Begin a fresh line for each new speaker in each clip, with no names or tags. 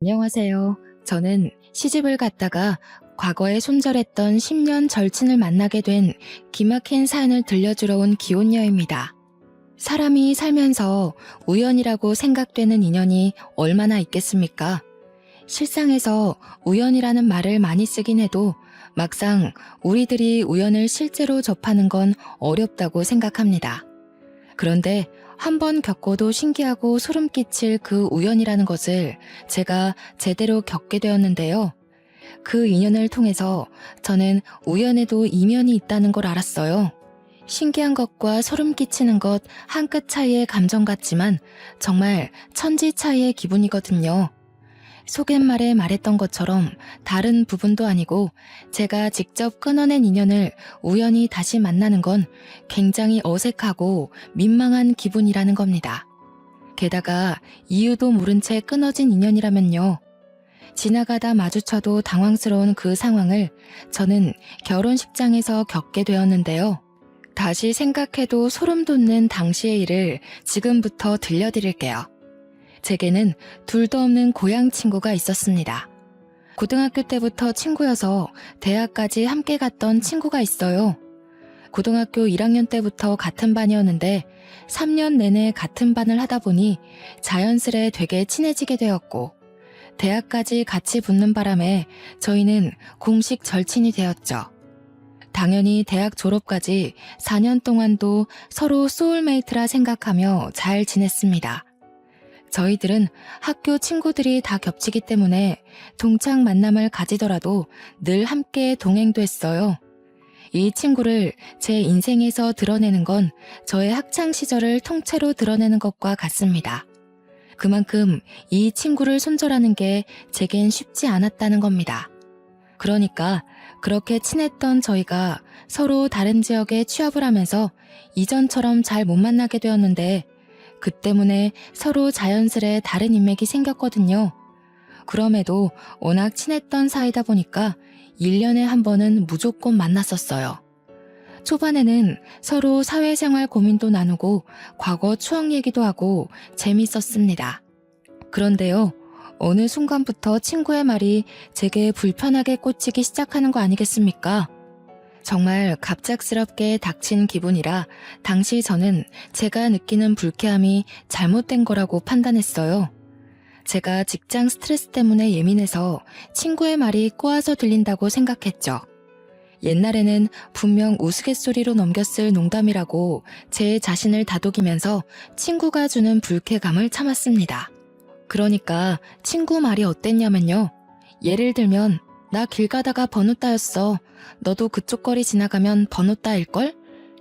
안녕하세요. 저는 시집을 갔다가 과거에 손절했던 10년 절친을 만나게 된 기막힌 사연을 들려주러 온 기혼녀입니다. 사람이 살면서 우연이라고 생각되는 인연이 얼마나 있겠습니까? 실상에서 우연이라는 말을 많이 쓰긴 해도 막상 우리들이 우연을 실제로 접하는 건 어렵다고 생각합니다. 그런데 한 번 겪어도 신기하고 소름 끼칠 그 우연이라는 것을 제가 제대로 겪게 되었는데요. 그 인연을 통해서 저는 우연에도 이면이 있다는 걸 알았어요. 신기한 것과 소름 끼치는 것 한 끗 차이의 감정 같지만 정말 천지 차이의 기분이거든요. 소갯말에 말했던 것처럼 다른 부분도 아니고 제가 직접 끊어낸 인연을 우연히 다시 만나는 건 굉장히 어색하고 민망한 기분이라는 겁니다. 게다가 이유도 모른 채 끊어진 인연이라면요. 지나가다 마주쳐도 당황스러운 그 상황을 저는 결혼식장에서 겪게 되었는데요. 다시 생각해도 소름 돋는 당시의 일을 지금부터 들려드릴게요. 제게는 둘도 없는 고향 친구가 있었습니다. 고등학교 때부터 친구여서 대학까지 함께 갔던 친구가 있어요. 고등학교 1학년 때부터 같은 반이었는데 3년 내내 같은 반을 하다 보니 자연스레 되게 친해지게 되었고 대학까지 같이 붙는 바람에 저희는 공식 절친이 되었죠. 당연히 대학 졸업까지 4년 동안도 서로 소울메이트라 생각하며 잘 지냈습니다. 저희들은 학교 친구들이 다 겹치기 때문에 동창 만남을 가지더라도 늘 함께 동행도 했어요. 이 친구를 제 인생에서 드러내는 건 저의 학창 시절을 통째로 드러내는 것과 같습니다. 그만큼 이 친구를 손절하는 게 제겐 쉽지 않았다는 겁니다. 그러니까 그렇게 친했던 저희가 서로 다른 지역에 취업을 하면서 이전처럼 잘 못 만나게 되었는데 그 때문에 서로 자연스레 다른 인맥이 생겼거든요. 그럼에도 워낙 친했던 사이다 보니까 1년에 한 번은 무조건 만났었어요. 초반에는 서로 사회생활 고민도 나누고 과거 추억 얘기도 하고 재밌었습니다. 그런데요, 어느 순간부터 친구의 말이 제게 불편하게 꽂히기 시작하는 거 아니겠습니까? 정말 갑작스럽게 닥친 기분이라 당시 저는 제가 느끼는 불쾌함이 잘못된 거라고 판단했어요. 제가 직장 스트레스 때문에 예민해서 친구의 말이 꼬아서 들린다고 생각했죠. 옛날에는 분명 우스갯소리로 넘겼을 농담이라고 제 자신을 다독이면서 친구가 주는 불쾌감을 참았습니다. 그러니까 친구 말이 어땠냐면요. 예를 들면 나 길 가다가 번호 따였어. 너도 그쪽 거리 지나가면 번호 따일걸?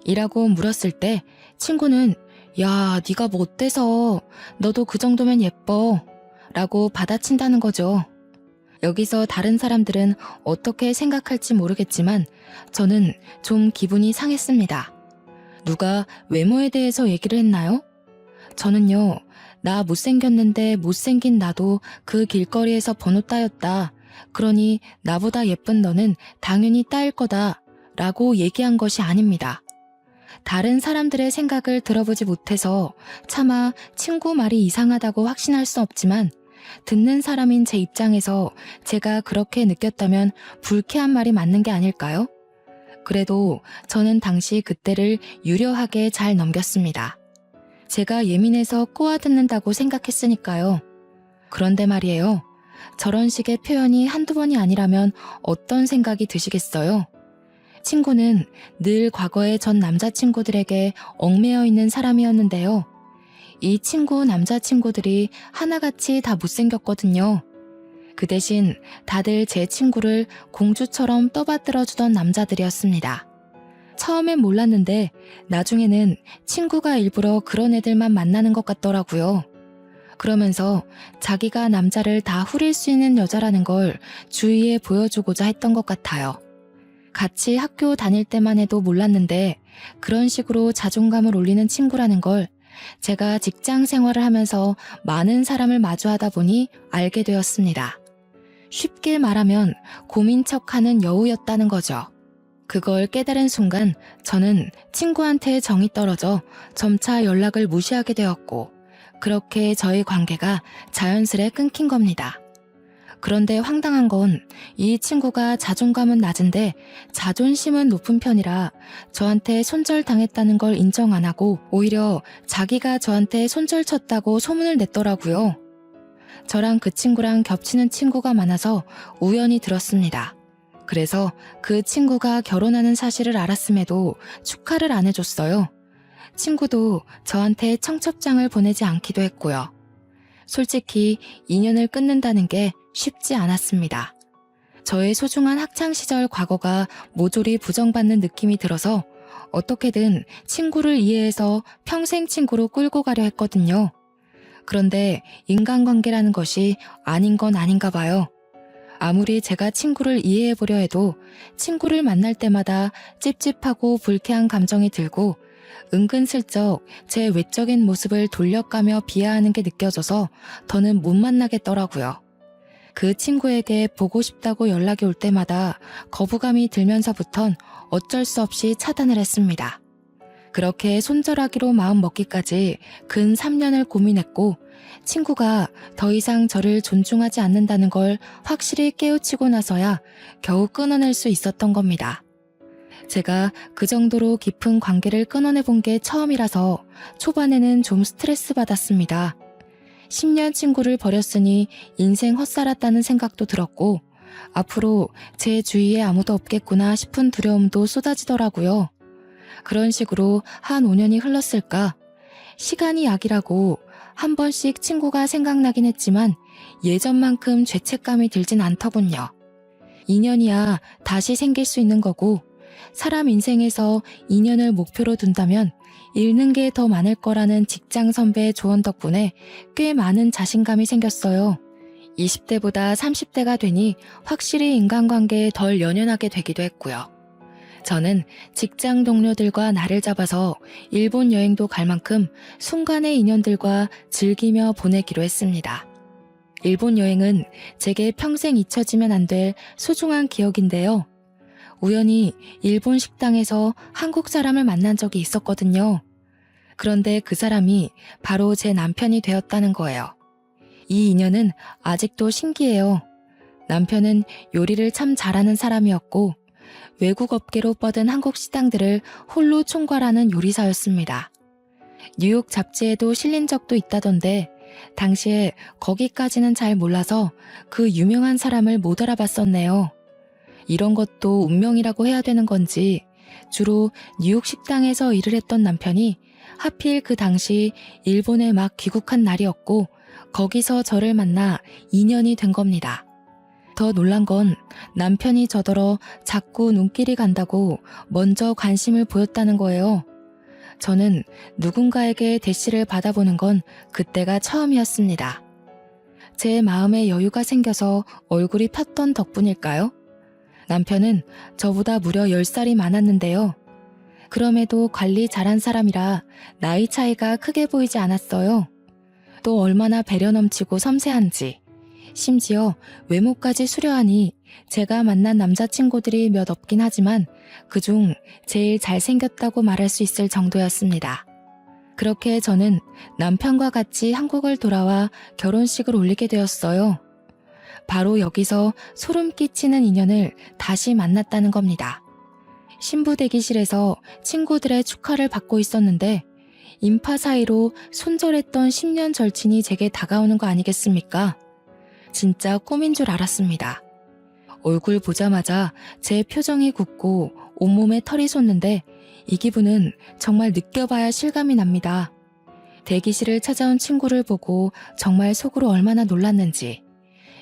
이라고 물었을 때 친구는 야, 네가 뭐 어때서 너도 그 정도면 예뻐 라고 받아친다는 거죠. 여기서 다른 사람들은 어떻게 생각할지 모르겠지만 저는 좀 기분이 상했습니다. 누가 외모에 대해서 얘기를 했나요? 저는요, 나 못생겼는데 못생긴 나도 그 길거리에서 번호 따였다. 그러니 나보다 예쁜 너는 당연히 따일 거다 라고 얘기한 것이 아닙니다. 다른 사람들의 생각을 들어보지 못해서 차마 친구 말이 이상하다고 확신할 수 없지만 듣는 사람인 제 입장에서 제가 그렇게 느꼈다면 불쾌한 말이 맞는 게 아닐까요? 그래도 저는 당시 그때를 유려하게 잘 넘겼습니다. 제가 예민해서 꼬아듣는다고 생각했으니까요. 그런데 말이에요. 저런 식의 표현이 한두 번이 아니라면 어떤 생각이 드시겠어요? 친구는 늘 과거의 전 남자친구들에게 얽매여 있는 사람이었는데요. 이 친구 남자친구들이 하나같이 다 못생겼거든요. 그 대신 다들 제 친구를 공주처럼 떠받들어주던 남자들이었습니다. 처음엔 몰랐는데 나중에는 친구가 일부러 그런 애들만 만나는 것 같더라고요. 그러면서 자기가 남자를 다 후릴 수 있는 여자라는 걸 주위에 보여주고자 했던 것 같아요. 같이 학교 다닐 때만 해도 몰랐는데 그런 식으로 자존감을 올리는 친구라는 걸 제가 직장 생활을 하면서 많은 사람을 마주하다 보니 알게 되었습니다. 쉽게 말하면 고민 척하는 여우였다는 거죠. 그걸 깨달은 순간 저는 친구한테 정이 떨어져 점차 연락을 무시하게 되었고 그렇게 저희 관계가 자연스레 끊긴 겁니다. 그런데 황당한 건 이 친구가 자존감은 낮은데 자존심은 높은 편이라 저한테 손절당했다는 걸 인정 안 하고 오히려 자기가 저한테 손절쳤다고 소문을 냈더라고요. 저랑 그 친구랑 겹치는 친구가 많아서 우연히 들었습니다. 그래서 그 친구가 결혼하는 사실을 알았음에도 축하를 안 해줬어요. 친구도 저한테 청첩장을 보내지 않기도 했고요. 솔직히 인연을 끊는다는 게 쉽지 않았습니다. 저의 소중한 학창시절 과거가 모조리 부정받는 느낌이 들어서 어떻게든 친구를 이해해서 평생 친구로 끌고 가려 했거든요. 그런데 인간관계라는 것이 아닌 건 아닌가 봐요. 아무리 제가 친구를 이해해보려 해도 친구를 만날 때마다 찝찝하고 불쾌한 감정이 들고 은근슬쩍 제 외적인 모습을 돌려가며 비하하는 게 느껴져서 더는 못 만나겠더라고요. 그 친구에게 보고 싶다고 연락이 올 때마다 거부감이 들면서부턴 어쩔 수 없이 차단을 했습니다. 그렇게 손절하기로 마음 먹기까지 근 3년을 고민했고 친구가 더 이상 저를 존중하지 않는다는 걸 확실히 깨우치고 나서야 겨우 끊어낼 수 있었던 겁니다. 제가 그 정도로 깊은 관계를 끊어내본 게 처음이라서 초반에는 좀 스트레스 받았습니다. 10년 친구를 버렸으니 인생 헛살았다는 생각도 들었고 앞으로 제 주위에 아무도 없겠구나 싶은 두려움도 쏟아지더라고요. 그런 식으로 한 5년이 흘렀을까? 시간이 약이라고 한 번씩 친구가 생각나긴 했지만 예전만큼 죄책감이 들진 않더군요. 인연이야 다시 생길 수 있는 거고 사람 인생에서 인연을 목표로 둔다면 잃는 게 더 많을 거라는 직장 선배의 조언 덕분에 꽤 많은 자신감이 생겼어요. 20대보다 30대가 되니 확실히 인간관계에 덜 연연하게 되기도 했고요. 저는 직장 동료들과 날을 잡아서 일본 여행도 갈 만큼 순간의 인연들과 즐기며 보내기로 했습니다. 일본 여행은 제게 평생 잊혀지면 안 될 소중한 기억인데요. 우연히 일본 식당에서 한국 사람을 만난 적이 있었거든요. 그런데 그 사람이 바로 제 남편이 되었다는 거예요. 이 인연은 아직도 신기해요. 남편은 요리를 참 잘하는 사람이었고 외국 업계로 뻗은 한국 식당들을 홀로 총괄하는 요리사였습니다. 뉴욕 잡지에도 실린 적도 있다던데 당시에 거기까지는 잘 몰라서 그 유명한 사람을 못 알아봤었네요. 이런 것도 운명이라고 해야 되는 건지 주로 뉴욕 식당에서 일을 했던 남편이 하필 그 당시 일본에 막 귀국한 날이었고 거기서 저를 만나 인연이 된 겁니다. 더 놀란 건 남편이 저더러 자꾸 눈길이 간다고 먼저 관심을 보였다는 거예요. 저는 누군가에게 대시를 받아보는 건 그때가 처음이었습니다. 제 마음에 여유가 생겨서 얼굴이 폈던 덕분일까요? 남편은 저보다 무려 10살이 많았는데요. 그럼에도 관리 잘한 사람이라 나이 차이가 크게 보이지 않았어요. 또 얼마나 배려 넘치고 섬세한지. 심지어 외모까지 수려하니 제가 만난 남자친구들이 몇 없긴 하지만 그중 제일 잘생겼다고 말할 수 있을 정도였습니다. 그렇게 저는 남편과 같이 한국을 돌아와 결혼식을 올리게 되었어요. 바로 여기서 소름 끼치는 인연을 다시 만났다는 겁니다. 신부 대기실에서 친구들의 축하를 받고 있었는데 인파 사이로 손절했던 10년 절친이 제게 다가오는 거 아니겠습니까? 진짜 꿈인 줄 알았습니다. 얼굴 보자마자 제 표정이 굳고 온몸에 털이 솟는데 이 기분은 정말 느껴봐야 실감이 납니다. 대기실을 찾아온 친구를 보고 정말 속으로 얼마나 놀랐는지.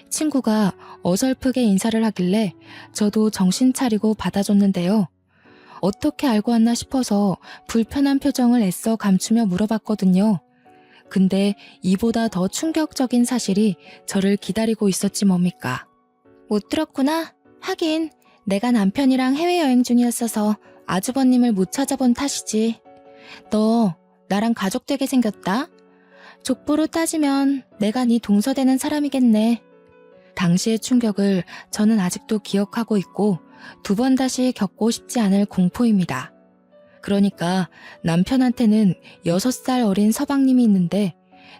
친구가 어설프게 인사를 하길래 저도 정신 차리고 받아줬는데요. 어떻게 알고 왔나 싶어서 불편한 표정을 애써 감추며 물어봤거든요. 근데 이보다 더 충격적인 사실이 저를 기다리고 있었지 뭡니까? 못 들었구나? 하긴 내가 남편이랑 해외여행 중이었어서 아주버님을 못 찾아본 탓이지. 너 나랑 가족 되게 생겼다? 족보로 따지면 내가 네 동서되는 사람이겠네. 당시의 충격을 저는 아직도 기억하고 있고 2번 다시 겪고 싶지 않을 공포입니다. 그러니까 남편한테는 6살 어린 서방님이 있는데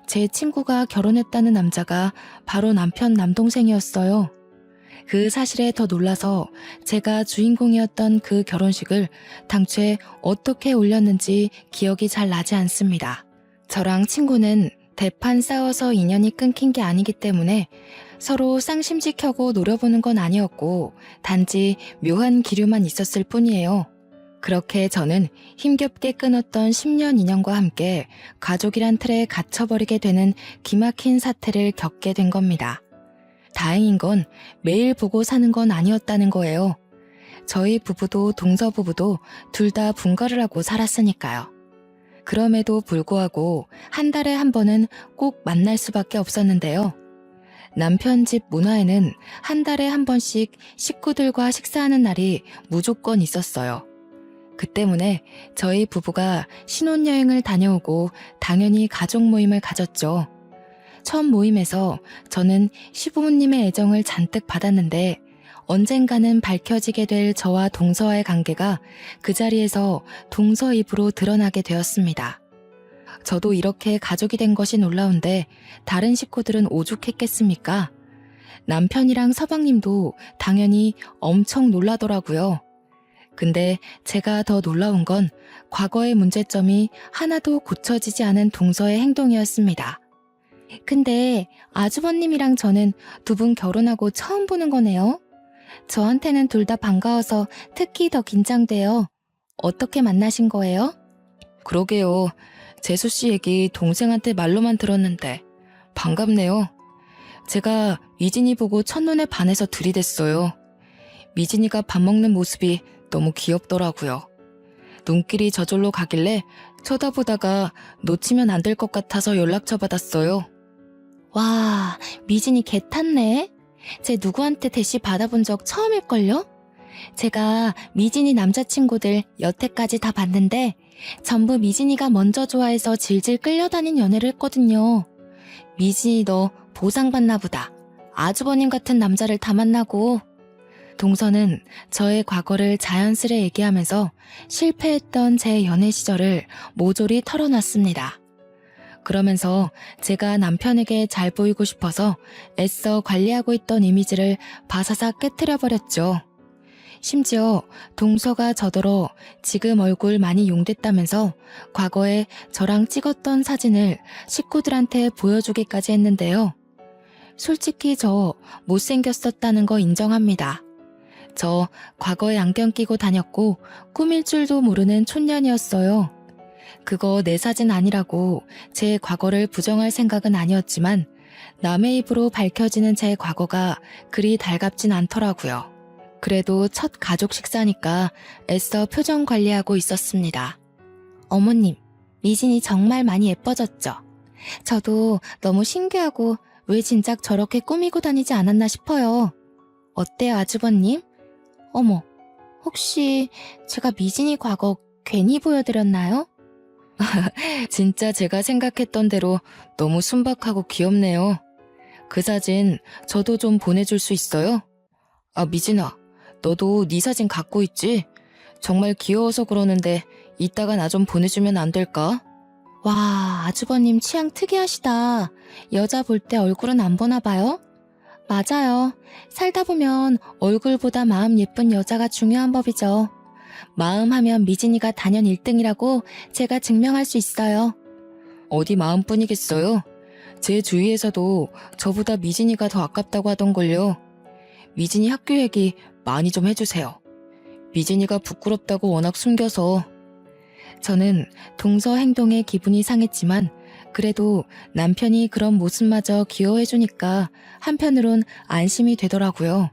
제 친구가 결혼했다는 남자가 바로 남편 남동생이었어요. 그 사실에 더 놀라서 제가 주인공이었던 그 결혼식을 당최 어떻게 올렸는지 기억이 잘 나지 않습니다. 저랑 친구는 대판 싸워서 인연이 끊긴 게 아니기 때문에 서로 쌍심지켜고 노려보는 건 아니었고 단지 묘한 기류만 있었을 뿐이에요. 그렇게 저는 힘겹게 끊었던 10년 인연과 함께 가족이란 틀에 갇혀버리게 되는 기막힌 사태를 겪게 된 겁니다. 다행인 건 매일 보고 사는 건 아니었다는 거예요. 저희 부부도 동서 부부도 둘 다 분가를 하고 살았으니까요. 그럼에도 불구하고 한 달에 한 번은 꼭 만날 수밖에 없었는데요. 남편 집 문화에는 한 달에 한 번씩 식구들과 식사하는 날이 무조건 있었어요. 그 때문에 저희 부부가 신혼여행을 다녀오고 당연히 가족 모임을 가졌죠. 첫 모임에서 저는 시부모님의 애정을 잔뜩 받았는데 언젠가는 밝혀지게 될 저와 동서와의 관계가 그 자리에서 동서 입으로 드러나게 되었습니다. 저도 이렇게 가족이 된 것이 놀라운데 다른 식구들은 오죽했겠습니까? 남편이랑 서방님도 당연히 엄청 놀라더라고요. 근데 제가 더 놀라운 건 과거의 문제점이 하나도 고쳐지지 않은 동서의 행동이었습니다. 근데 아주버님이랑 저는 두 분 결혼하고 처음 보는 거네요. 저한테는 둘 다 반가워서 특히 더 긴장돼요. 어떻게 만나신 거예요? 그러게요. 재수씨 얘기 동생한테 말로만 들었는데 반갑네요. 제가 미진이 보고 첫눈에 반해서 들이댔어요. 미진이가 밥 먹는 모습이 너무 귀엽더라고요. 눈길이 저절로 가길래 쳐다보다가 놓치면 안 될 것 같아서 연락처 받았어요. 와, 미진이 개 탔네. 제 누구한테 대시 받아본 적 처음일걸요? 제가 미진이 남자친구들 여태까지 다 봤는데 전부 미진이가 먼저 좋아해서 질질 끌려다닌 연애를 했거든요. 미진이 너 보상받나 보다. 아주버님 같은 남자를 다 만나고. 동서는 저의 과거를 자연스레 얘기하면서 실패했던 제 연애 시절을 모조리 털어놨습니다. 그러면서 제가 남편에게 잘 보이고 싶어서 애써 관리하고 있던 이미지를 바사삭 깨트려버렸죠. 심지어 동서가 저더러 지금 얼굴 많이 용됐다면서 과거에 저랑 찍었던 사진을 식구들한테 보여주기까지 했는데요. 솔직히 저 못생겼었다는 거 인정합니다. 저 과거에 안경 끼고 다녔고 꾸밀 줄도 모르는 촌년이었어요. 그거 내 사진 아니라고 제 과거를 부정할 생각은 아니었지만 남의 입으로 밝혀지는 제 과거가 그리 달갑진 않더라고요. 그래도 첫 가족 식사니까 애써 표정 관리하고 있었습니다. 어머님, 미진이 정말 많이 예뻐졌죠? 저도 너무 신기하고 왜 진작 저렇게 꾸미고 다니지 않았나 싶어요. 어때요, 아주버님? 어머, 혹시 제가 미진이 과거 괜히 보여드렸나요? 진짜 제가 생각했던 대로 너무 순박하고 귀엽네요. 그 사진 저도 좀 보내줄 수 있어요? 아, 미진아, 너도 네 사진 갖고 있지? 정말 귀여워서 그러는데 이따가 나 좀 보내주면 안 될까? 와, 아주버님 취향 특이하시다. 여자 볼 때 얼굴은 안 보나 봐요? 맞아요. 살다 보면 얼굴보다 마음 예쁜 여자가 중요한 법이죠. 마음 하면 미진이가 단연 1등이라고 제가 증명할 수 있어요. 어디 마음뿐이겠어요? 제 주위에서도 저보다 미진이가 더 아깝다고 하던걸요. 미진이 학교 얘기 많이 좀 해주세요. 미진이가 부끄럽다고 워낙 숨겨서. 저는 동서 행동에 기분이 상했지만 그래도 남편이 그런 모습마저 귀여워해주니까 한편으론 안심이 되더라고요.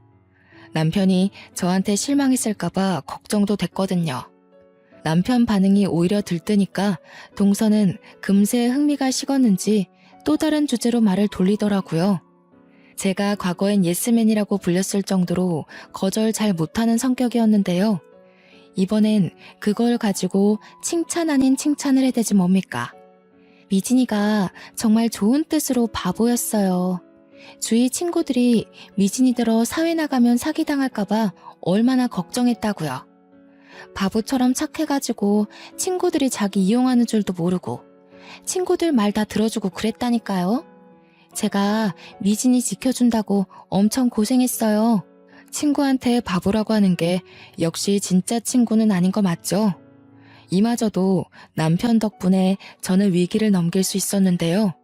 남편이 저한테 실망했을까봐 걱정도 됐거든요. 남편 반응이 오히려 들뜨니까 동서는 금세 흥미가 식었는지 또 다른 주제로 말을 돌리더라고요. 제가 과거엔 예스맨이라고 불렸을 정도로 거절 잘 못하는 성격이었는데요. 이번엔 그걸 가지고 칭찬 아닌 칭찬을 해대지 뭡니까? 미진이가 정말 좋은 뜻으로 바보였어요. 주위 친구들이 미진이들어 사회 나가면 사기당할까봐 얼마나 걱정했다고요. 바보처럼 착해가지고 친구들이 자기 이용하는 줄도 모르고 친구들 말 다 들어주고 그랬다니까요. 제가 미진이 지켜준다고 엄청 고생했어요. 친구한테 바보라고 하는 게 역시 진짜 친구는 아닌 거 맞죠? 이마저도 남편 덕분에 저는 위기를 넘길 수 있었는데요.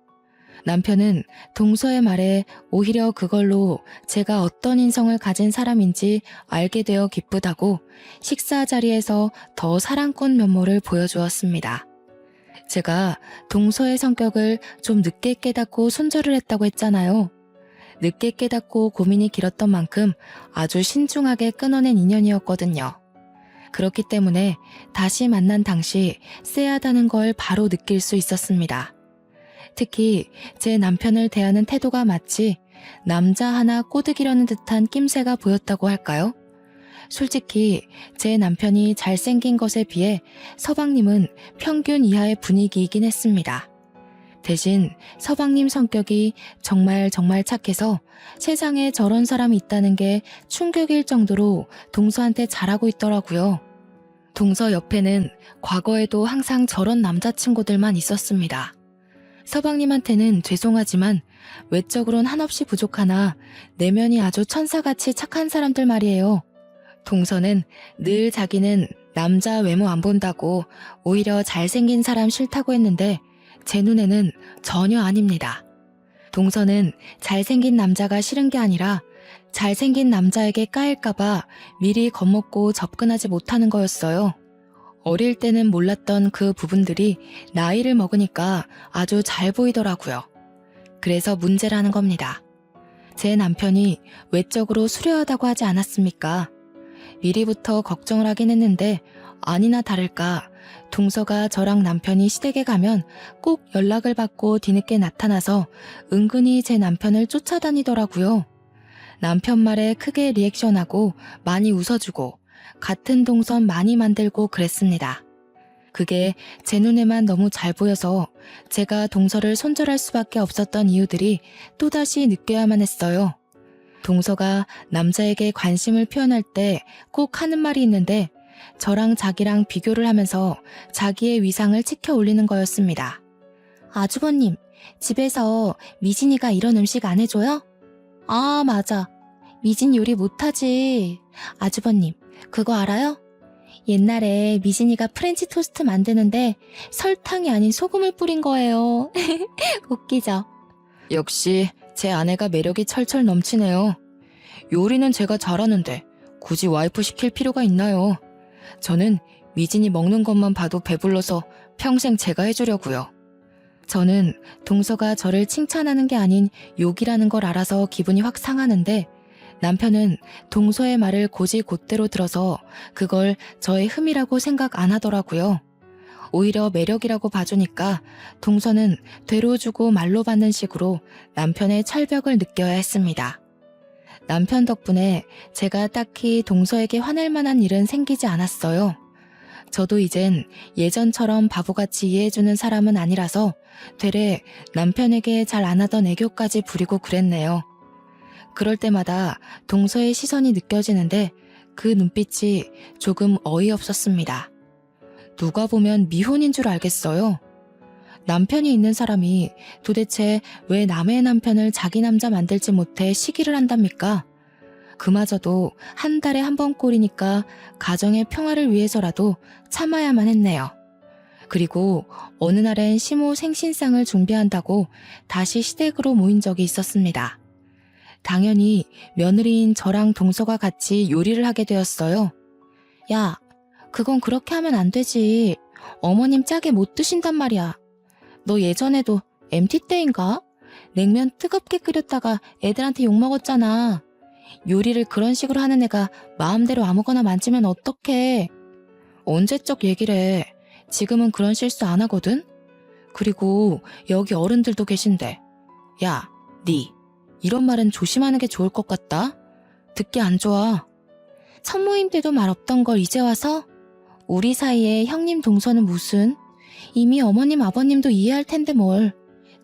남편은 동서의 말에 오히려 그걸로 제가 어떤 인성을 가진 사람인지 알게 되어 기쁘다고 식사 자리에서 더 사랑꾼 면모를 보여주었습니다. 제가 동서의 성격을 좀 늦게 깨닫고 손절을 했다고 했잖아요. 늦게 깨닫고 고민이 길었던 만큼 아주 신중하게 끊어낸 인연이었거든요. 그렇기 때문에 다시 만난 당시 쎄하다는 걸 바로 느낄 수 있었습니다. 특히 제 남편을 대하는 태도가 마치 남자 하나 꼬드기려는 듯한 낌새가 보였다고 할까요? 솔직히 제 남편이 잘생긴 것에 비해 서방님은 평균 이하의 분위기이긴 했습니다. 대신 서방님 성격이 정말 착해서 세상에 저런 사람이 있다는 게 충격일 정도로 동서한테 잘하고 있더라고요. 동서 옆에는 과거에도 항상 저런 남자친구들만 있었습니다. 서방님한테는 죄송하지만 외적으론 한없이 부족하나 내면이 아주 천사같이 착한 사람들 말이에요. 동서는 늘 자기는 남자 외모 안 본다고 오히려 잘생긴 사람 싫다고 했는데 제 눈에는 전혀 아닙니다. 동서는 잘생긴 남자가 싫은 게 아니라 잘생긴 남자에게 까일까봐 미리 겁먹고 접근하지 못하는 거였어요. 어릴 때는 몰랐던 그 부분들이 나이를 먹으니까 아주 잘 보이더라고요. 그래서 문제라는 겁니다. 제 남편이 외적으로 수려하다고 하지 않았습니까? 미리부터 걱정을 하긴 했는데 아니나 다를까 동서가 저랑 남편이 시댁에 가면 꼭 연락을 받고 뒤늦게 나타나서 은근히 제 남편을 쫓아다니더라고요. 남편 말에 크게 리액션하고 많이 웃어주고 같은 동선 많이 만들고 그랬습니다. 그게 제 눈에만 너무 잘 보여서 제가 동서를 손절할 수밖에 없었던 이유들이 또다시 느껴야만 했어요. 동서가 남자에게 관심을 표현할 때 꼭 하는 말이 있는데 저랑 자기랑 비교를 하면서 자기의 위상을 치켜 올리는 거였습니다. 아주버님, 집에서 미진이가 이런 음식 안 해줘요? 아, 맞아. 미진 요리 못하지. 아주버님, 그거 알아요? 옛날에 미진이가 프렌치 토스트 만드는데 설탕이 아닌 소금을 뿌린 거예요. 웃기죠? 역시 제 아내가 매력이 철철 넘치네요. 요리는 제가 잘하는데 굳이 와이프 시킬 필요가 있나요? 저는 미진이 먹는 것만 봐도 배불러서 평생 제가 해주려고요. 저는 동서가 저를 칭찬하는 게 아닌 욕이라는 걸 알아서 기분이 확 상하는데 남편은 동서의 말을 곧이곧대로 들어서 그걸 저의 흠이라고 생각 안 하더라고요. 오히려 매력이라고 봐주니까 동서는 되로 주고 말로 받는 식으로 남편의 철벽을 느껴야 했습니다. 남편 덕분에 제가 딱히 동서에게 화낼 만한 일은 생기지 않았어요. 저도 이젠 예전처럼 바보같이 이해해주는 사람은 아니라서 되레 남편에게 잘 안 하던 애교까지 부리고 그랬네요. 그럴 때마다 동서의 시선이 느껴지는데 그 눈빛이 조금 어이없었습니다. 누가 보면 미혼인 줄 알겠어요. 남편이 있는 사람이 도대체 왜 남의 남편을 자기 남자 만들지 못해 시기를 한답니까? 그마저도 한 달에 한 번 꼴이니까 가정의 평화를 위해서라도 참아야만 했네요. 그리고 어느 날엔 시모 생신상을 준비한다고 다시 시댁으로 모인 적이 있었습니다. 당연히 며느리인 저랑 동서가 같이 요리를 하게 되었어요. 야, 그건 그렇게 하면 안 되지. 어머님 짜게 못 드신단 말이야. 너 예전에도 MT 때인가? 냉면 뜨겁게 끓였다가 애들한테 욕먹었잖아. 요리를 그런 식으로 하는 애가 마음대로 아무거나 만지면 어떡해. 언제적 얘기를 해. 지금은 그런 실수 안 하거든? 그리고 여기 어른들도 계신데. 야, 니 이런 말은 조심하는 게 좋을 것 같다. 듣기 안 좋아. 첫 모임 때도 말 없던 걸 이제 와서? 우리 사이에 형님 동서는 무슨? 이미 어머님 아버님도 이해할 텐데 뭘.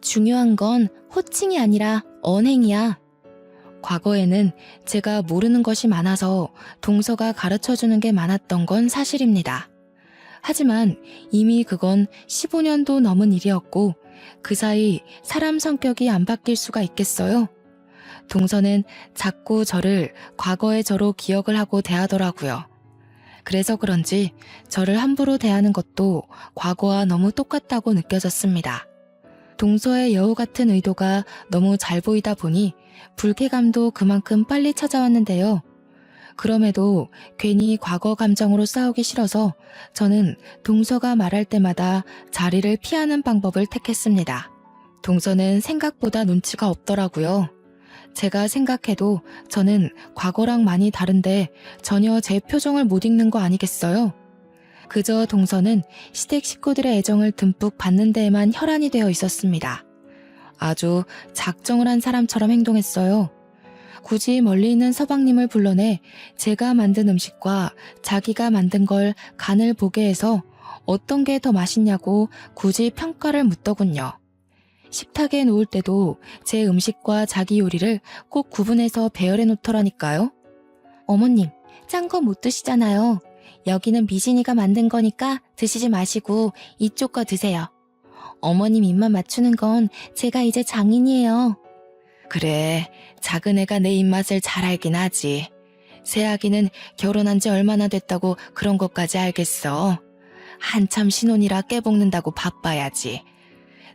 중요한 건 호칭이 아니라 언행이야. 과거에는 제가 모르는 것이 많아서 동서가 가르쳐주는 게 많았던 건 사실입니다. 하지만 이미 그건 15년도 넘은 일이었고 그 사이 사람 성격이 안 바뀔 수가 있겠어요? 동서는 자꾸 저를 과거의 저로 기억을 하고 대하더라고요. 그래서 그런지 저를 함부로 대하는 것도 과거와 너무 똑같다고 느껴졌습니다. 동서의 여우 같은 의도가 너무 잘 보이다 보니 불쾌감도 그만큼 빨리 찾아왔는데요. 그럼에도 괜히 과거 감정으로 싸우기 싫어서 저는 동서가 말할 때마다 자리를 피하는 방법을 택했습니다. 동서는 생각보다 눈치가 없더라고요. 제가 생각해도 저는 과거랑 많이 다른데 전혀 제 표정을 못 읽는 거 아니겠어요? 그저 동서는 시댁 식구들의 애정을 듬뿍 받는 데에만 혈안이 되어 있었습니다. 아주 작정을 한 사람처럼 행동했어요. 굳이 멀리 있는 서방님을 불러내 제가 만든 음식과 자기가 만든 걸 간을 보게 해서 어떤 게 더 맛있냐고 굳이 평가를 묻더군요. 식탁에 놓을 때도 제 음식과 자기 요리를 꼭 구분해서 배열해 놓더라니까요. 어머님, 짠 거 못 드시잖아요. 여기는 미진이가 만든 거니까 드시지 마시고 이쪽 거 드세요. 어머님 입맛 맞추는 건 제가 이제 장인이에요. 그래, 작은 애가 내 입맛을 잘 알긴 하지. 새아기는 결혼한 지 얼마나 됐다고 그런 것까지 알겠어. 한참 신혼이라 깨볶는다고 바빠야지.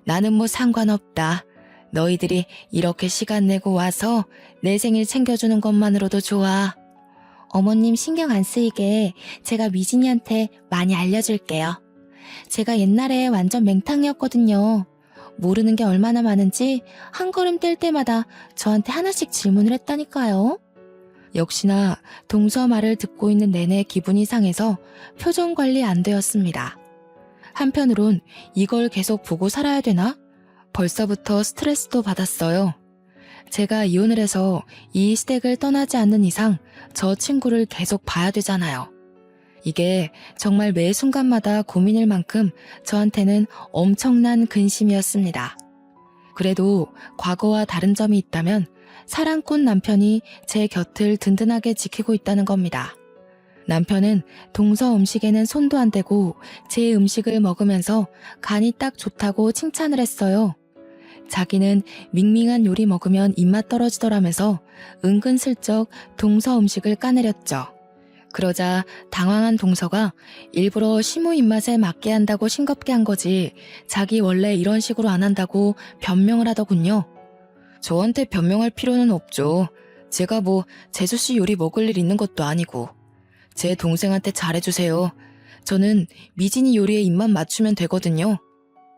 나는 뭐 상관없다. 너희들이 이렇게 시간 내고 와서 내 생일 챙겨주는 것만으로도 좋아. 어머님 신경 안 쓰이게 제가 미진이한테 많이 알려줄게요. 제가 옛날에 완전 맹탕이었거든요. 모르는 게 얼마나 많은지 한 걸음 뗄 때마다 저한테 하나씩 질문을 했다니까요. 역시나 동서 말을 듣고 있는 내내 기분이 상해서 표정 관리 안 되었습니다. 한편으론 이걸 계속 보고 살아야 되나? 벌써부터 스트레스도 받았어요. 제가 이혼을 해서 이 시댁을 떠나지 않는 이상 저 친구를 계속 봐야 되잖아요. 이게 정말 매 순간마다 고민일 만큼 저한테는 엄청난 근심이었습니다. 그래도 과거와 다른 점이 있다면 사랑꾼 남편이 제 곁을 든든하게 지키고 있다는 겁니다. 남편은 동서 음식에는 손도 안 대고 제 음식을 먹으면서 간이 딱 좋다고 칭찬을 했어요. 자기는 밍밍한 요리 먹으면 입맛 떨어지더라면서 은근슬쩍 동서 음식을 까내렸죠. 그러자 당황한 동서가 일부러 시무 입맛에 맞게 한다고 싱겁게 한 거지 자기 원래 이런 식으로 안 한다고 변명을 하더군요. 저한테 변명할 필요는 없죠. 제가 뭐 재수씨 요리 먹을 일 있는 것도 아니고. 제 동생한테 잘해주세요. 저는 미진이 요리에 입만 맞추면 되거든요.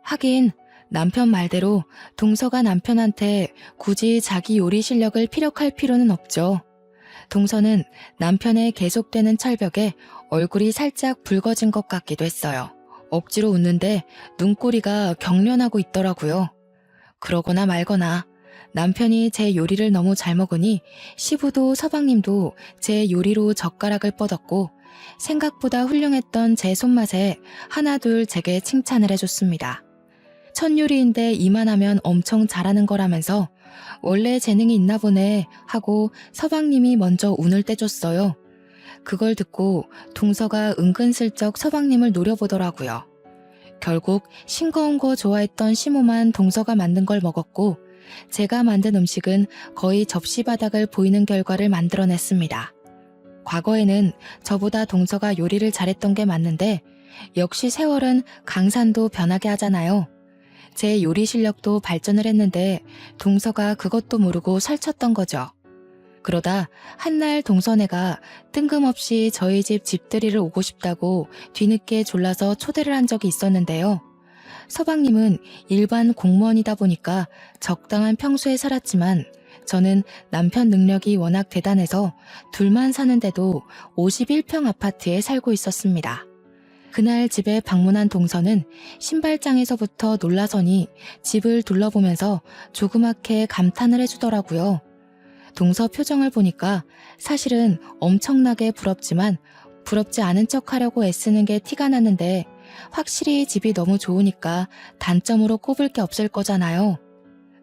하긴 남편 말대로 동서가 남편한테 굳이 자기 요리 실력을 피력할 필요는 없죠. 동서는 남편의 계속되는 철벽에 얼굴이 살짝 붉어진 것 같기도 했어요. 억지로 웃는데 눈꼬리가 경련하고 있더라고요. 그러거나 말거나 남편이 제 요리를 너무 잘 먹으니 시부도 서방님도 제 요리로 젓가락을 뻗었고 생각보다 훌륭했던 제 손맛에 하나둘 제게 칭찬을 해줬습니다. 첫 요리인데 이만하면 엄청 잘하는 거라면서 원래 재능이 있나 보네 하고 서방님이 먼저 운을 떼줬어요. 그걸 듣고 동서가 은근슬쩍 서방님을 노려보더라고요. 결국 싱거운 거 좋아했던 시모만 동서가 만든 걸 먹었고 제가 만든 음식은 거의 접시 바닥을 보이는 결과를 만들어냈습니다. 과거에는 저보다 동서가 요리를 잘했던 게 맞는데 역시 세월은 강산도 변하게 하잖아요. 제 요리 실력도 발전을 했는데 동서가 그것도 모르고 살쳤던 거죠. 그러다 한날 동서네가 뜬금없이 저희 집 집들이를 오고 싶다고 뒤늦게 졸라서 초대를 한 적이 있었는데요. 서방님은 일반 공무원이다 보니까 적당한 평수에 살았지만 저는 남편 능력이 워낙 대단해서 둘만 사는데도 51평 아파트에 살고 있었습니다. 그날 집에 방문한 동서는 신발장에서부터 놀라서니 집을 둘러보면서 조그맣게 감탄을 해주더라고요. 동서 표정을 보니까 사실은 엄청나게 부럽지만 부럽지 않은 척 하려고 애쓰는 게 티가 나는데 확실히 집이 너무 좋으니까 단점으로 꼽을 게 없을 거잖아요.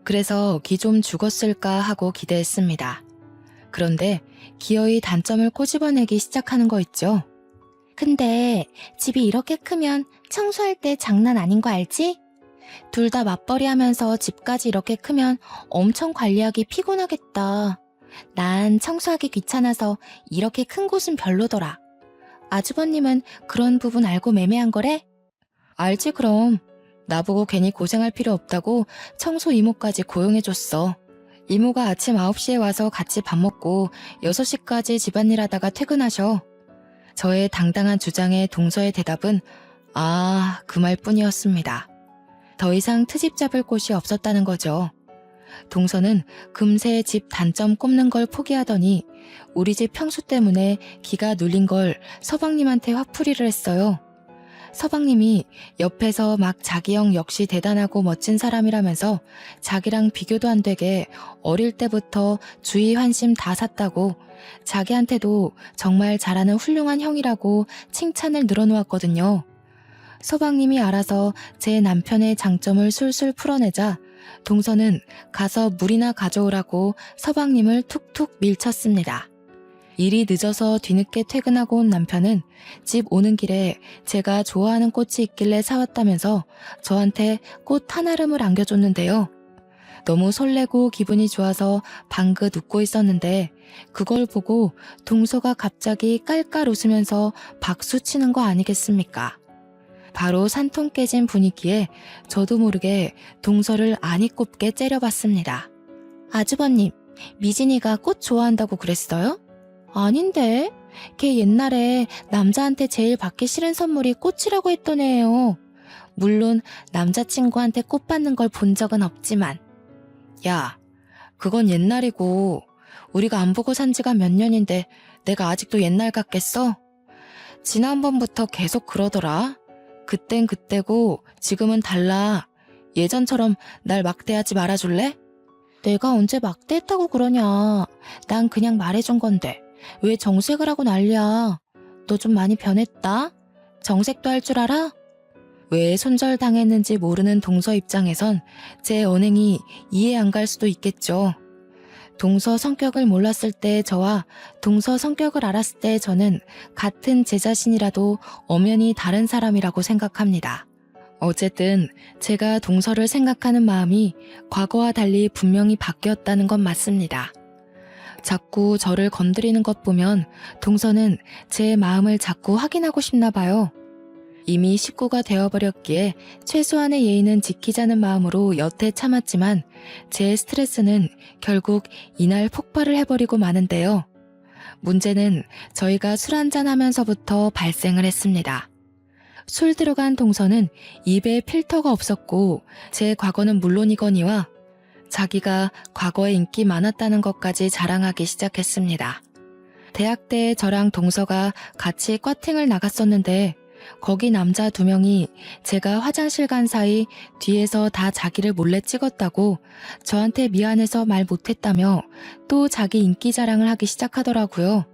그래서 기 좀 죽었을까 하고 기대했습니다. 그런데 기어이 단점을 꼬집어내기 시작하는 거 있죠. 근데 집이 이렇게 크면 청소할 때 장난 아닌 거 알지? 둘 다 맞벌이 하면서 집까지 이렇게 크면 엄청 관리하기 피곤하겠다. 난 청소하기 귀찮아서 이렇게 큰 곳은 별로더라. 아주버님은 그런 부분 알고 매매한 거래? 알지 그럼. 나보고 괜히 고생할 필요 없다고 청소 이모까지 고용해줬어. 이모가 아침 9시에 와서 같이 밥 먹고 6시까지 집안일 하다가 퇴근하셔. 저의 당당한 주장에 동서의 대답은 그 말뿐이었습니다. 더 이상 트집 잡을 곳이 없었다는 거죠. 동서는 금세 집 단점 꼽는 걸 포기하더니 우리 집 평수 때문에 기가 눌린 걸 서방님한테 화풀이를 했어요. 서방님이 옆에서 막 자기 형 역시 대단하고 멋진 사람이라면서 자기랑 비교도 안 되게 어릴 때부터 주의 환심 다 샀다고 자기한테도 정말 잘하는 훌륭한 형이라고 칭찬을 늘어놓았거든요. 서방님이 알아서 제 남편의 장점을 술술 풀어내자 동서는 가서 물이나 가져오라고 서방님을 툭툭 밀쳤습니다. 일이 늦어서 뒤늦게 퇴근하고 온 남편은 집 오는 길에 제가 좋아하는 꽃이 있길래 사왔다면서 저한테 꽃 한 알음을 안겨줬는데요. 너무 설레고 기분이 좋아서 방긋 웃고 있었는데 그걸 보고 동서가 갑자기 깔깔 웃으면서 박수 치는 거 아니겠습니까? 바로 산통 깨진 분위기에 저도 모르게 동서를 아니 꼽게 째려봤습니다. 아주버님, 미진이가 꽃 좋아한다고 그랬어요? 아닌데, 걔 옛날에 남자한테 제일 받기 싫은 선물이 꽃이라고 했던 애예요. 물론 남자친구한테 꽃 받는 걸 본 적은 없지만. 야, 그건 옛날이고 우리가 안 보고 산 지가 몇 년인데 내가 아직도 옛날 같겠어? 지난번부터 계속 그러더라. 그땐 그때고 지금은 달라. 예전처럼 날 막대하지 말아줄래? 내가 언제 막대했다고 그러냐. 난 그냥 말해준 건데 왜 정색을 하고 난리야. 너 좀 많이 변했다. 정색도 할 줄 알아? 왜 손절당했는지 모르는 동서 입장에선 제 언행이 이해 안 갈 수도 있겠죠. 동서 성격을 몰랐을 때 저와 동서 성격을 알았을 때 저는 같은 제 자신이라도 엄연히 다른 사람이라고 생각합니다. 어쨌든 제가 동서를 생각하는 마음이 과거와 달리 분명히 바뀌었다는 건 맞습니다. 자꾸 저를 건드리는 것 보면 동서는 제 마음을 자꾸 확인하고 싶나 봐요. 이미 식구가 되어버렸기에 최소한의 예의는 지키자는 마음으로 여태 참았지만 제 스트레스는 결국 이날 폭발을 해버리고 마는데요. 문제는 저희가 술 한잔 하면서부터 발생을 했습니다. 술 들어간 동서는 입에 필터가 없었고 제 과거는 물론이거니와 자기가 과거에 인기 많았다는 것까지 자랑하기 시작했습니다. 대학 때 저랑 동서가 같이 꽈팅을 나갔었는데 거기 남자 2명이 제가 화장실 간 사이 뒤에서 다 자기를 몰래 찍었다고 저한테 미안해서 말 못했다며 또 자기 인기 자랑을 하기 시작하더라고요.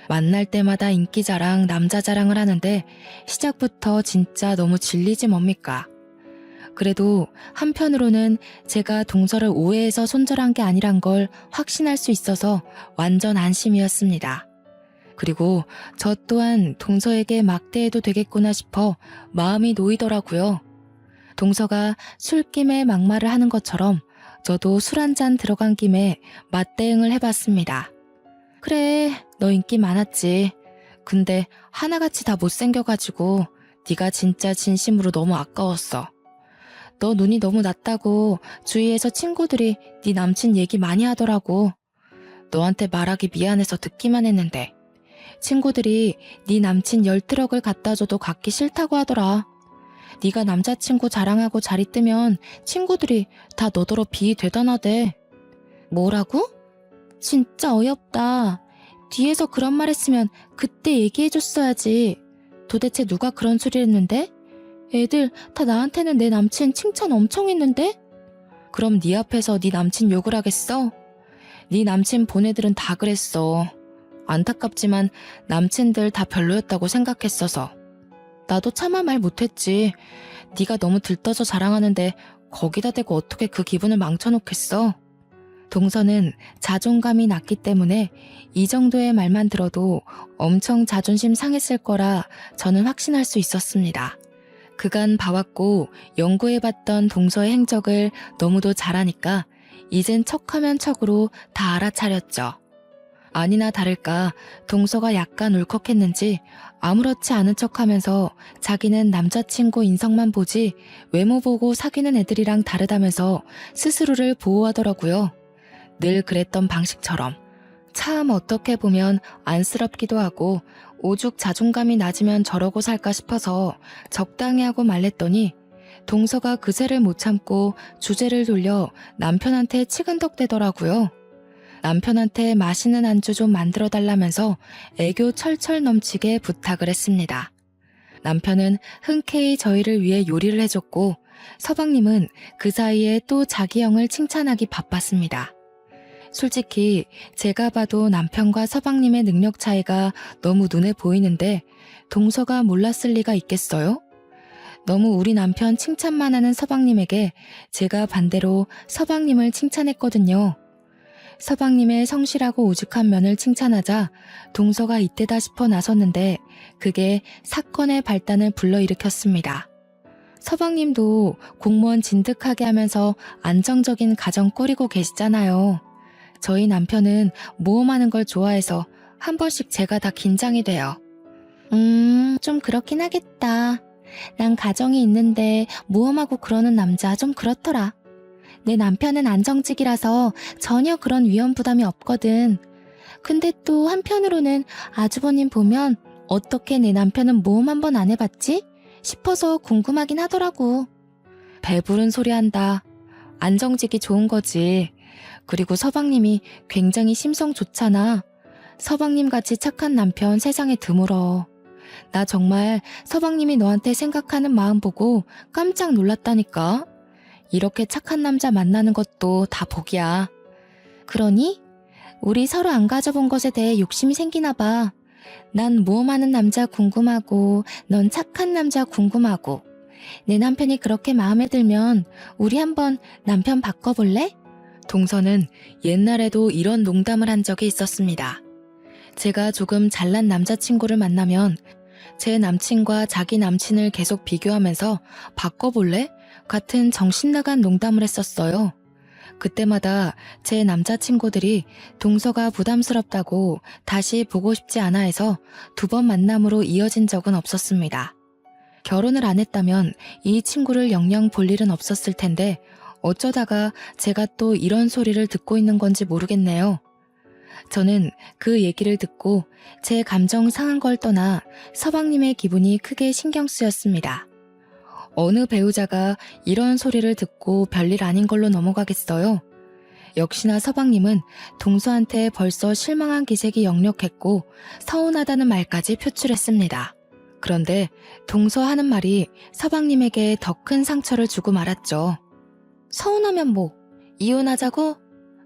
만날 때마다 인기 자랑, 남자 자랑을 하는데 시작부터 진짜 너무 질리지 뭡니까? 그래도 한편으로는 제가 동서를 오해해서 손절한 게 아니란 걸 확신할 수 있어서 완전 안심이었습니다. 그리고 저 또한 동서에게 막대해도 되겠구나 싶어 마음이 놓이더라고요. 동서가 술김에 막말을 하는 것처럼 저도 술 한잔 들어간 김에 맞대응을 해봤습니다. 그래, 너 인기 많았지. 근데 하나같이 다 못생겨가지고 네가 진짜 진심으로 너무 아까웠어. 너 눈이 너무 낮다고 주위에서 친구들이 네 남친 얘기 많이 하더라고. 너한테 말하기 미안해서 듣기만 했는데 친구들이 네 남친 10트럭을 갖다 줘도 갖기 싫다고 하더라. 네가 남자친구 자랑하고 자리 뜨면 친구들이 다 너더러 비위 대단하대. 뭐라고? 진짜 어이없다. 뒤에서 그런 말 했으면 그때 얘기해줬어야지. 도대체 누가 그런 소리 했는데? 애들 다 나한테는 내 남친 칭찬 엄청 했는데? 그럼 네 앞에서 네 남친 욕을 하겠어? 네 남친 본 애들은 다 그랬어. 안타깝지만 남친들 다 별로였다고 생각했어서. 나도 차마 말 못했지. 네가 너무 들떠서 자랑하는데 거기다 대고 어떻게 그 기분을 망쳐놓겠어? 동서는 자존감이 낮기 때문에 이 정도의 말만 들어도 엄청 자존심 상했을 거라 저는 확신할 수 있었습니다. 그간 봐왔고 연구해봤던 동서의 행적을 너무도 잘하니까 이젠 척하면 척으로 다 알아차렸죠. 아니나 다를까 동서가 약간 울컥했는지 아무렇지 않은 척하면서 자기는 남자친구 인성만 보지 외모 보고 사귀는 애들이랑 다르다면서 스스로를 보호하더라고요. 늘 그랬던 방식처럼. 참 어떻게 보면 안쓰럽기도 하고 오죽 자존감이 낮으면 저러고 살까 싶어서 적당히 하고 말랬더니 동서가 그새를 못 참고 주제를 돌려 남편한테 치근덕대더라고요. 남편한테 맛있는 안주 좀 만들어 달라면서 애교 철철 넘치게 부탁을 했습니다. 남편은 흔쾌히 저희를 위해 요리를 해줬고 서방님은 그 사이에 또 자기 형을 칭찬하기 바빴습니다. 솔직히 제가 봐도 남편과 서방님의 능력 차이가 너무 눈에 보이는데 동서가 몰랐을 리가 있겠어요? 너무 우리 남편 칭찬만 하는 서방님에게 제가 반대로 서방님을 칭찬했거든요. 서방님의 성실하고 오죽한 면을 칭찬하자 동서가 이때다 싶어 나섰는데 그게 사건의 발단을 불러일으켰습니다. 서방님도 공무원 진득하게 하면서 안정적인 가정 꾸리고 계시잖아요. 저희 남편은 모험하는 걸 좋아해서 한 번씩 제가 다 긴장이 돼요. 좀 그렇긴 하겠다. 난 가정이 있는데 모험하고 그러는 남자 좀 그렇더라. 내 남편은 안정직이라서 전혀 그런 위험 부담이 없거든. 근데 또 한편으로는 아주버님 보면 어떻게 내 남편은 모험 한번 안 해봤지? 싶어서 궁금하긴 하더라고. 배부른 소리 한다. 안정직이 좋은 거지. 그리고 서방님이 굉장히 심성 좋잖아. 서방님같이 착한 남편 세상에 드물어. 나 정말 서방님이 너한테 생각하는 마음 보고 깜짝 놀랐다니까. 이렇게 착한 남자 만나는 것도 다 복이야. 그러니? 우리 서로 안 가져본 것에 대해 욕심이 생기나 봐. 난 모험하는 남자 궁금하고 넌 착한 남자 궁금하고. 내 남편이 그렇게 마음에 들면 우리 한번 남편 바꿔볼래? 동서는 옛날에도 이런 농담을 한 적이 있었습니다. 제가 조금 잘난 남자친구를 만나면 제 남친과 자기 남친을 계속 비교하면서 바꿔볼래? 같은 정신나간 농담을 했었어요. 그때마다 제 남자친구들이 동서가 부담스럽다고 다시 보고 싶지 않아 해서 2번 만남으로 이어진 적은 없었습니다. 결혼을 안 했다면 이 친구를 영영 볼 일은 없었을 텐데 어쩌다가 제가 또 이런 소리를 듣고 있는 건지 모르겠네요. 저는 그 얘기를 듣고 제 감정 상한 걸 떠나 서방님의 기분이 크게 신경 쓰였습니다. 어느 배우자가 이런 소리를 듣고 별일 아닌 걸로 넘어가겠어요? 역시나 서방님은 동서한테 벌써 실망한 기색이 역력했고 서운하다는 말까지 표출했습니다. 그런데 동서 하는 말이 서방님에게 더 큰 상처를 주고 말았죠. 서운하면 뭐? 이혼하자고?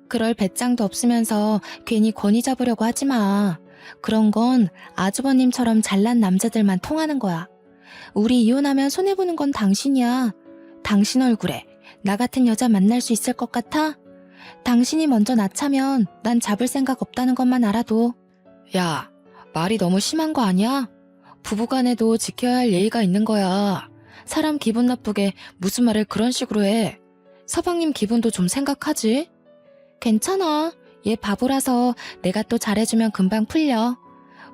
그럴 배짱도 없으면서 괜히 권위 잡으려고 하지 마. 그런 건 아주버님처럼 잘난 남자들만 통하는 거야. 우리 이혼하면 손해보는 건 당신이야. 당신 얼굴에 나 같은 여자 만날 수 있을 것 같아? 당신이 먼저 낳자면 난 잡을 생각 없다는 것만 알아도. 야, 말이 너무 심한 거 아니야? 부부간에도 지켜야 할 예의가 있는 거야. 사람 기분 나쁘게 무슨 말을 그런 식으로 해. 서방님 기분도 좀 생각하지? 괜찮아. 얘 바보라서 내가 또 잘해주면 금방 풀려.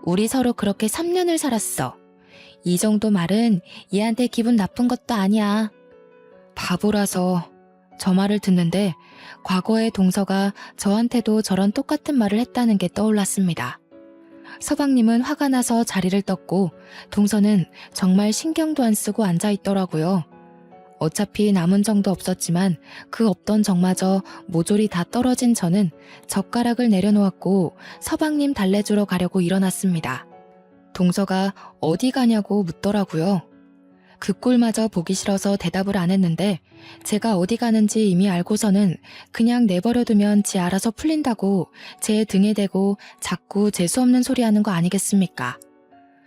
우리 서로 그렇게 3년을 살았어. 이 정도 말은 얘한테 기분 나쁜 것도 아니야. 바보라서. 저 말을 듣는데 과거의 동서가 저한테도 저런 똑같은 말을 했다는 게 떠올랐습니다. 서방님은 화가 나서 자리를 떴고 동서는 정말 신경도 안 쓰고 앉아있더라고요. 어차피 남은 정도 없었지만 그 없던 정마저 모조리 다 떨어진 저는 젓가락을 내려놓았고 서방님 달래주러 가려고 일어났습니다. 동서가 어디 가냐고 묻더라고요. 그 꼴마저 보기 싫어서 대답을 안 했는데 제가 어디 가는지 이미 알고서는 그냥 내버려두면 지 알아서 풀린다고 제 등에 대고 자꾸 재수없는 소리 하는 거 아니겠습니까?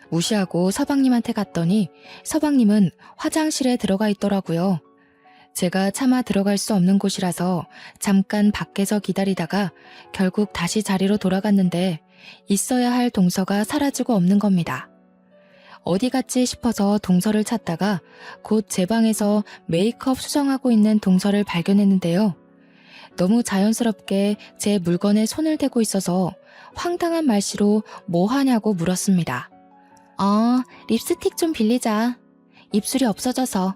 무시하고 서방님한테 갔더니 서방님은 화장실에 들어가 있더라고요. 제가 차마 들어갈 수 없는 곳이라서 잠깐 밖에서 기다리다가 결국 다시 자리로 돌아갔는데 있어야 할 동서가 사라지고 없는 겁니다. 어디 갔지 싶어서 동서를 찾다가 곧 제 방에서 메이크업 수정하고 있는 동서를 발견했는데요. 너무 자연스럽게 제 물건에 손을 대고 있어서 황당한 말씨로 뭐 하냐고 물었습니다. 립스틱 좀 빌리자. 입술이 없어져서.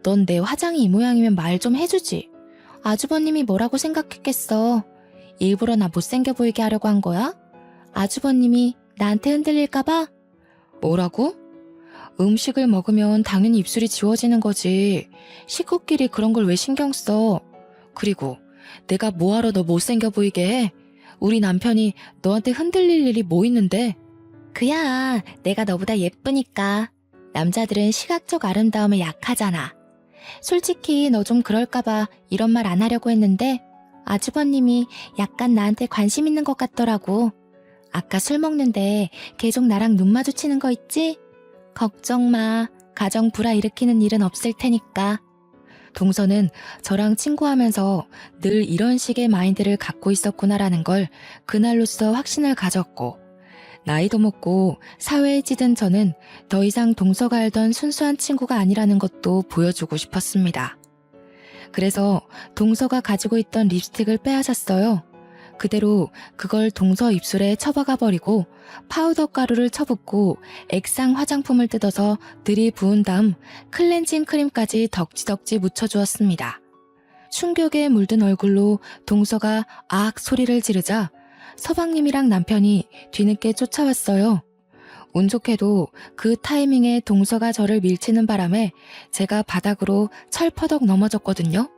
넌 내 화장이 이 모양이면 말 좀 해주지. 아주버님이 뭐라고 생각했겠어. 일부러 나 못생겨 보이게 하려고 한 거야? 아주버님이 나한테 흔들릴까봐? 뭐라고? 음식을 먹으면 당연히 입술이 지워지는 거지. 식구끼리 그런 걸 왜 신경 써? 그리고 내가 뭐하러 너 못생겨 보이게 해? 우리 남편이 너한테 흔들릴 일이 뭐 있는데? 그야 내가 너보다 예쁘니까. 남자들은 시각적 아름다움에 약하잖아. 솔직히 너 좀 그럴까봐 이런 말 안 하려고 했는데 아주버님이 약간 나한테 관심 있는 것 같더라고. 아까 술 먹는데 계속 나랑 눈 마주치는 거 있지? 걱정 마. 가정 불화일으키는 일은 없을 테니까. 동서는 저랑 친구하면서 늘 이런 식의 마인드를 갖고 있었구나라는 걸 그날로써 확신을 가졌고, 나이도 먹고 사회에 찌든 저는 더 이상 동서가 알던 순수한 친구가 아니라는 것도 보여주고 싶었습니다. 그래서 동서가 가지고 있던 립스틱을 빼앗았어요. 그대로 그걸 동서 입술에 쳐박아 버리고 파우더 가루를 쳐붓고 액상 화장품을 뜯어서 들이부은 다음 클렌징 크림까지 덕지덕지 묻혀주었습니다. 충격에 물든 얼굴로 동서가 악 소리를 지르자 서방님이랑 남편이 뒤늦게 쫓아왔어요. 운 좋게도 그 타이밍에 동서가 저를 밀치는 바람에 제가 바닥으로 철퍼덕 넘어졌거든요.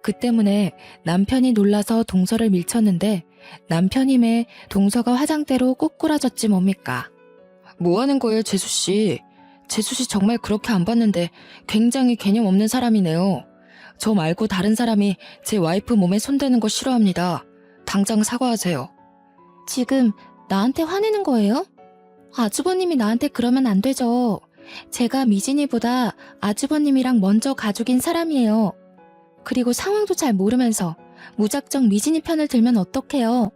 그 때문에 남편이 놀라서 동서를 밀쳤는데 남편임에 동서가 화장대로 꼬꾸라졌지 뭡니까. 뭐 하는 거예요, 재수씨? 재수씨 정말 그렇게 안 봤는데 굉장히 개념 없는 사람이네요. 저 말고 다른 사람이 제 와이프 몸에 손대는 거 싫어합니다. 당장 사과하세요. 지금 나한테 화내는 거예요? 아주버님이 나한테 그러면 안 되죠. 제가 미진이보다 아주버님이랑 먼저 가족인 사람이에요. 그리고 상황도 잘 모르면서 무작정 미진이 편을 들면 어떡해요.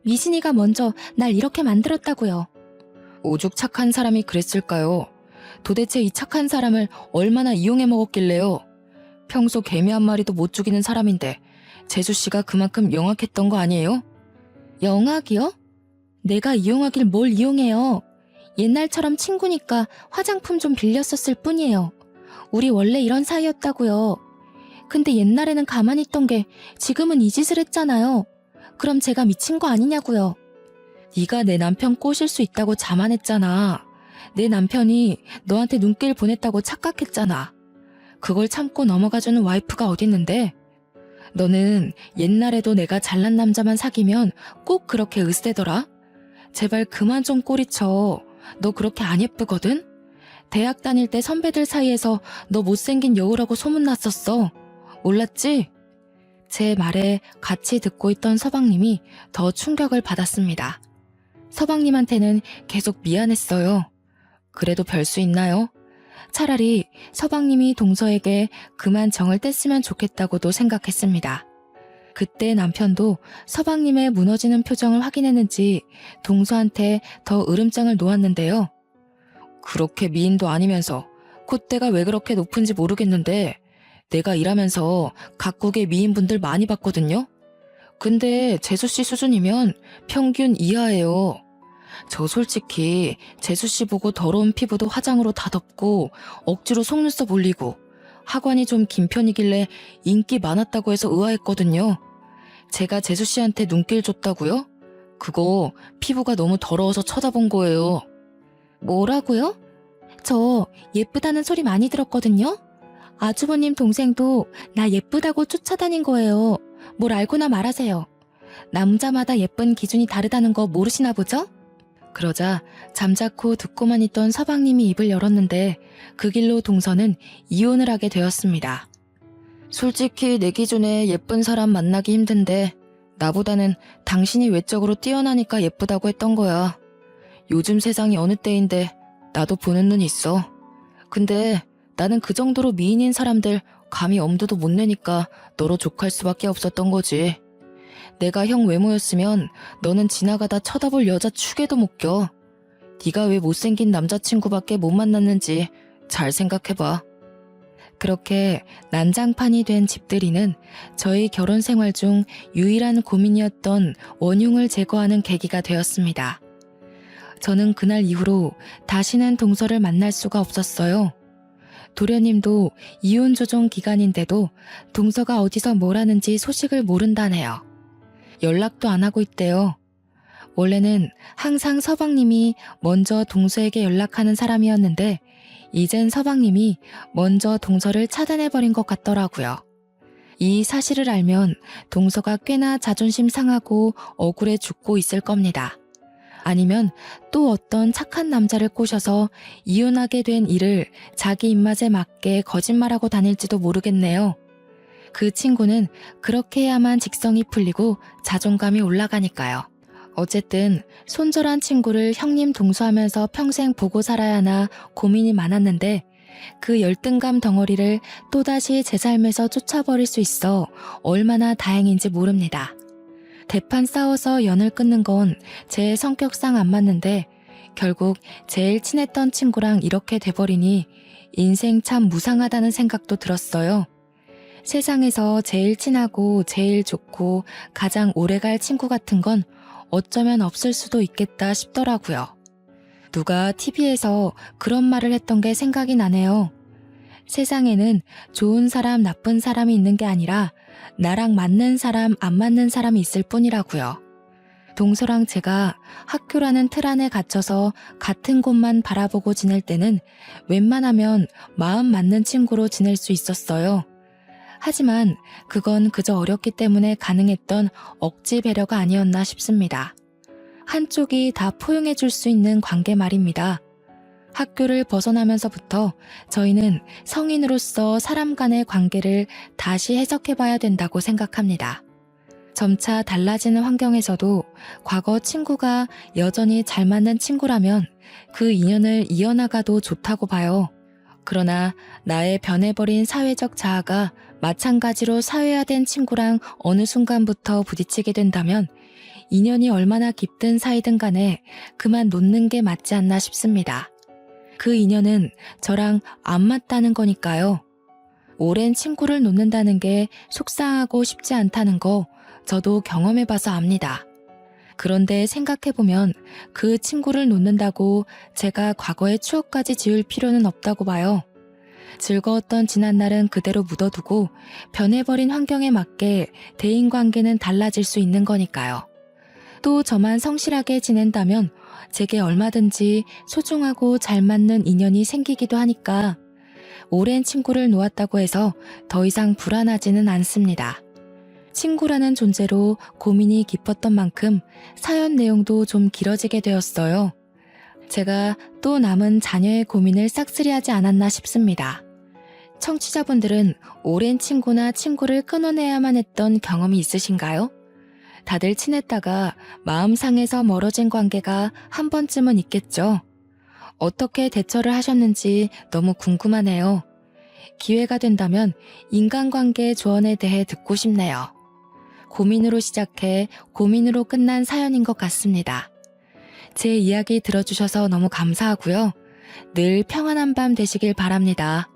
미진이가 먼저 날 이렇게 만들었다고요. 오죽 착한 사람이 그랬을까요? 도대체 이 착한 사람을 얼마나 이용해 먹었길래요. 평소 개미 한 마리도 못 죽이는 사람인데 재수씨가 그만큼 영악했던 거 아니에요? 영악이요? 내가 이용하길 뭘 이용해요. 옛날처럼 친구니까 화장품 좀 빌렸었을 뿐이에요. 우리 원래 이런 사이였다고요. 근데 옛날에는 가만히 있던 게 지금은 이 짓을 했잖아요. 그럼 제가 미친 거 아니냐고요. 네가 내 남편 꼬실 수 있다고 자만했잖아. 내 남편이 너한테 눈길 보냈다고 착각했잖아. 그걸 참고 넘어가주는 와이프가 어딨는데? 너는 옛날에도 내가 잘난 남자만 사귀면 꼭 그렇게 으세더라? 제발 그만 좀 꼬리쳐. 너 그렇게 안 예쁘거든? 대학 다닐 때 선배들 사이에서 너 못생긴 여우라고 소문났었어. 몰랐지? 제 말에 같이 듣고 있던 서방님이 더 충격을 받았습니다. 서방님한테는 계속 미안했어요. 그래도 별 수 있나요? 차라리 서방님이 동서에게 그만 정을 뗐으면 좋겠다고도 생각했습니다. 그때 남편도 서방님의 무너지는 표정을 확인했는지 동서한테 더 으름장을 놓았는데요. 그렇게 미인도 아니면서 콧대가 왜 그렇게 높은지 모르겠는데 내가 일하면서 각국의 미인분들 많이 봤거든요. 근데 재수씨 수준이면 평균 이하예요. 저 솔직히 재수씨 보고 더러운 피부도 화장으로 다 덮고 억지로 속눈썹 올리고 하관이 좀 긴 편이길래 인기 많았다고 해서 의아했거든요. 제가 재수씨한테 눈길 줬다고요? 그거 피부가 너무 더러워서 쳐다본 거예요. 뭐라고요? 저 예쁘다는 소리 많이 들었거든요. 아주버님 동생도 나 예쁘다고 쫓아다닌 거예요. 뭘 알고나 말하세요. 남자마다 예쁜 기준이 다르다는 거 모르시나 보죠? 그러자 잠자코 듣고만 있던 서방님이 입을 열었는데 그 길로 동서는 이혼을 하게 되었습니다. 솔직히 내 기준에 예쁜 사람 만나기 힘든데 나보다는 당신이 외적으로 뛰어나니까 예쁘다고 했던 거야. 요즘 세상이 어느 때인데 나도 보는 눈이 있어. 근데 나는 그 정도로 미인인 사람들 감히 엄두도 못 내니까 너로 족할 수밖에 없었던 거지. 내가 형 외모였으면 너는 지나가다 쳐다볼 여자 축에도 못 껴. 네가 왜 못생긴 남자친구밖에 못 만났는지 잘 생각해봐. 그렇게 난장판이 된 집들이는 저희 결혼 생활 중 유일한 고민이었던 원흉을 제거하는 계기가 되었습니다. 저는 그날 이후로 다시는 동서를 만날 수가 없었어요. 도련님도 이혼 조정 기간인데도 동서가 어디서 뭘 하는지 소식을 모른다네요. 연락도 안 하고 있대요. 원래는 항상 서방님이 먼저 동서에게 연락하는 사람이었는데 이젠 서방님이 먼저 동서를 차단해버린 것 같더라고요. 이 사실을 알면 동서가 꽤나 자존심 상하고 억울해 죽고 있을 겁니다. 아니면 또 어떤 착한 남자를 꼬셔서 이혼하게 된 일을 자기 입맛에 맞게 거짓말하고 다닐지도 모르겠네요. 그 친구는 그렇게 해야만 직성이 풀리고 자존감이 올라가니까요. 어쨌든 손절한 친구를 형님 동서하면서 평생 보고 살아야 하나 고민이 많았는데 그 열등감 덩어리를 또다시 제 삶에서 쫓아버릴 수 있어 얼마나 다행인지 모릅니다. 대판 싸워서 연을 끊는 건 제 성격상 안 맞는데 결국 제일 친했던 친구랑 이렇게 돼버리니 인생 참 무상하다는 생각도 들었어요. 세상에서 제일 친하고 제일 좋고 가장 오래갈 친구 같은 건 어쩌면 없을 수도 있겠다 싶더라고요. 누가 TV에서 그런 말을 했던 게 생각이 나네요. 세상에는 좋은 사람, 나쁜 사람이 있는 게 아니라 나랑 맞는 사람, 안 맞는 사람이 있을 뿐이라고요. 동서랑 제가 학교라는 틀 안에 갇혀서 같은 곳만 바라보고 지낼 때는 웬만하면 마음 맞는 친구로 지낼 수 있었어요. 하지만 그건 그저 어렸기 때문에 가능했던 억지 배려가 아니었나 싶습니다. 한쪽이 다 포용해 줄 수 있는 관계 말입니다. 학교를 벗어나면서부터 저희는 성인으로서 사람 간의 관계를 다시 해석해 봐야 된다고 생각합니다. 점차 달라지는 환경에서도 과거 친구가 여전히 잘 맞는 친구라면 그 인연을 이어나가도 좋다고 봐요. 그러나 나의 변해버린 사회적 자아가 마찬가지로 사회화된 친구랑 어느 순간부터 부딪히게 된다면 인연이 얼마나 깊든 사이든 간에 그만 놓는 게 맞지 않나 싶습니다. 그 인연은 저랑 안 맞다는 거니까요. 오랜 친구를 놓는다는 게 속상하고 쉽지 않다는 거 저도 경험해봐서 압니다. 그런데 생각해보면 그 친구를 놓는다고 제가 과거의 추억까지 지울 필요는 없다고 봐요. 즐거웠던 지난날은 그대로 묻어두고 변해버린 환경에 맞게 대인관계는 달라질 수 있는 거니까요. 또 저만 성실하게 지낸다면 제게 얼마든지 소중하고 잘 맞는 인연이 생기기도 하니까 오랜 친구를 놓았다고 해서 더 이상 불안하지는 않습니다. 친구라는 존재로 고민이 깊었던 만큼 사연 내용도 좀 길어지게 되었어요. 제가 또 남은 자녀의 고민을 싹쓸이하지 않았나 싶습니다. 청취자분들은 오랜 친구나 친구를 끊어내야만 했던 경험이 있으신가요? 다들 친했다가 마음 상해서 멀어진 관계가 한 번쯤은 있겠죠. 어떻게 대처를 하셨는지 너무 궁금하네요. 기회가 된다면 인간관계 조언에 대해 듣고 싶네요. 고민으로 시작해 고민으로 끝난 사연인 것 같습니다. 제 이야기 들어주셔서 너무 감사하고요. 늘 평안한 밤 되시길 바랍니다.